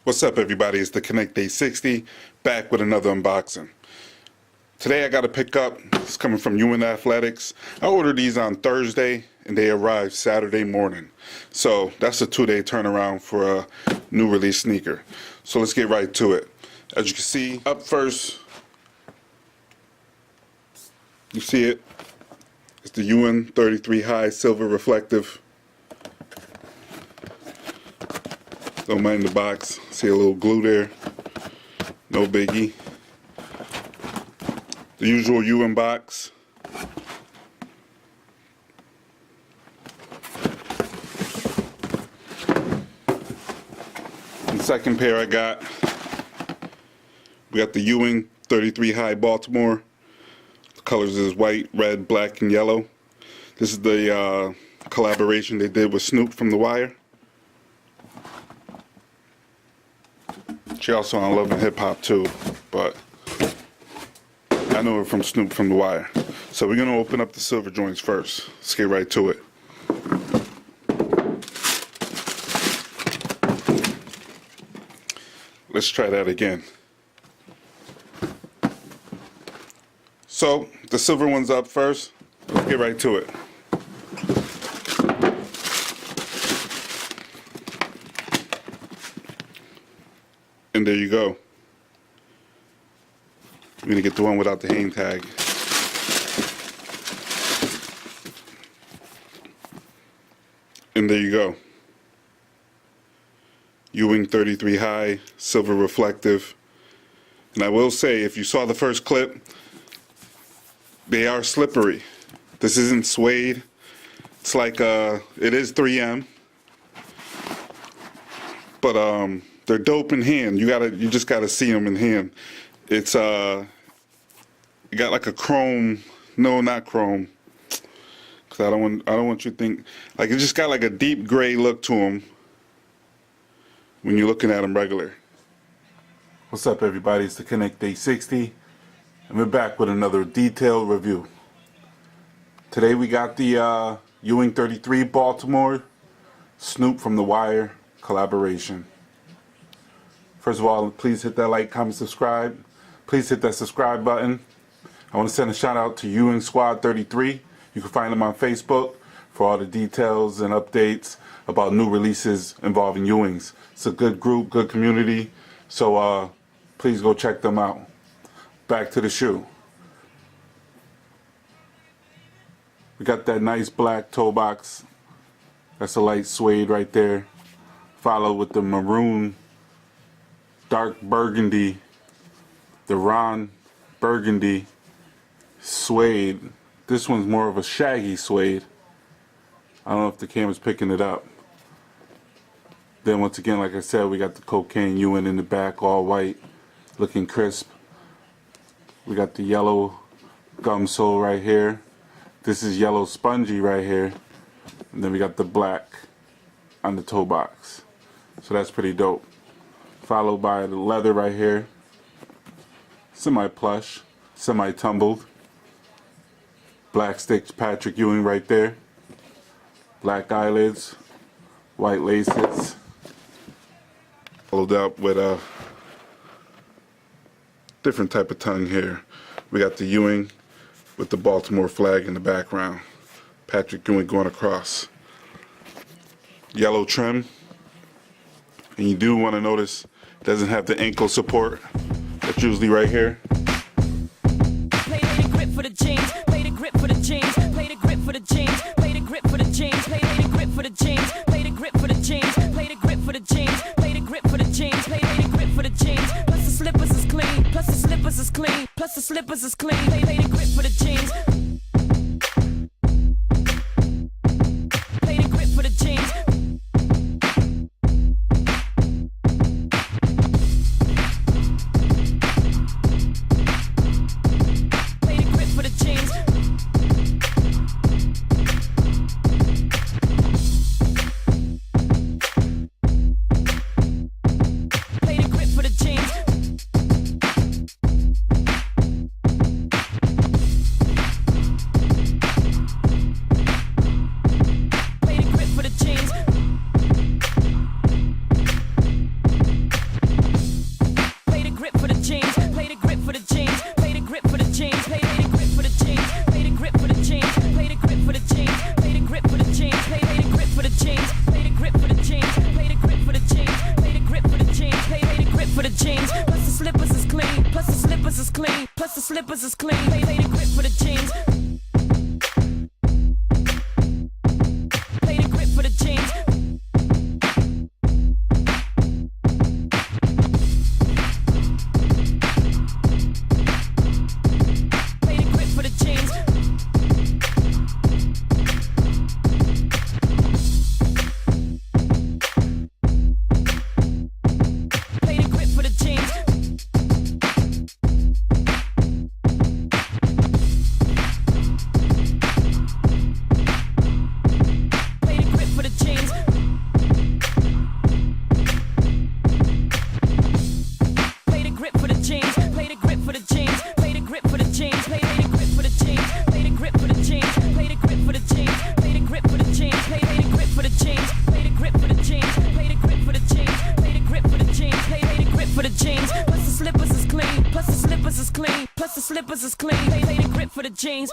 What's up, everybody? It's the Connect860 back with another unboxing. Today I got to pick up, it's coming from Ewing Athletics. I ordered these on Thursday and they arrived Saturday morning. So that's a 2-day turnaround for a new release sneaker. So let's get right to it. As you can see, up first, you see it. It's the Ewing 33 high silver reflective. Don't mind the box. See a little glue there. No biggie. The usual Ewing box. And the second pair I got, we got the Ewing 33 high Baltimore. The colors is white, red, black, and yellow. This is the collaboration they did with Snoop from The Wire. She also on Love and Hip Hop too, but I know her from Snoop from The Wire. So we're gonna open up the silver joints first. Let's get right to it. Let's try that again. So the silver one's up first. Let's get right to it. And there you go. I'm going to get the one without the hang tag. And there you go. Ewing 33 high, silver reflective. And I will say, if you saw the first clip, they are slippery. This isn't suede. It's like, it is 3M. But, they're dope in hand. You just gotta see them in hand. It's it got like a chrome. No, not chrome. Cause I don't want you to think like it just got like a deep gray look to them when you're looking at them regular. What's up, everybody? It's the Connect860, and we're back with another detailed review. Today we got the Ewing 33 Baltimore Snoop from The Wire collaboration. First of all, please hit that like, comment, subscribe. Please hit that subscribe button. I want to send a shout out to Ewing Squad 33. You can find them on Facebook for all the details and updates about new releases involving Ewings. It's a good group, good community. So please go check them out. Back to the shoe. We got that nice black toe box. That's a light suede right there. Followed with the maroon dark burgundy, the Ron burgundy suede. This one's more of a shaggy suede. I don't know if the camera's picking it up. Then once again, like I said, we got the cocaine Ewing in the back, all white, looking crisp. We got the yellow gum sole right here. This is yellow spongy right here. And then we got the black on the toe box. So that's pretty dope. Followed by the leather right here, semi-plush, semi-tumbled, black stitch Patrick Ewing right there, black eyelids, white laces, followed up with a different type of tongue here. We got the Ewing with the Baltimore flag in the background, Patrick Ewing going across, yellow trim, and you do want to notice doesn't have the ankle support. That's usually right here. Play the grip for the jeans. Play the grip for the jeans. Play the grip for the jeans. Play the grip for the jeans. Play the grip for the jeans. Play the grip for the jeans. Play the grip for the jeans. Play the grip for the jeans. Play the grip for the jeans. Plus the slippers is clean. Plus the slippers is clean. Plus the slippers is clean. Play the grip for the jeans. Play the grip for the jeans. slippers is clean. Plus the slippers is clean. Play the grip for the jeans. Play the grip for the jeans. Play the grip for the jeans. Play the grip for the jeans. Play the grip for the jeans. Play the grip for the jeans. Play the grip for the jeans. Play the grip for the jeans. Play the grip for the jeans. Play the grip for the jeans. Play the grip for the jeans. Play the grip for the jeans. Play the grip for the jeans. Play the grip for the jeans. Play the grip for the jeans. Play the grip for the jeans. Play the grip for the jeans. Plus the slippers is clean. Plus the slippers is clean. Plus the slippers is clean. Play the grip for the jeans.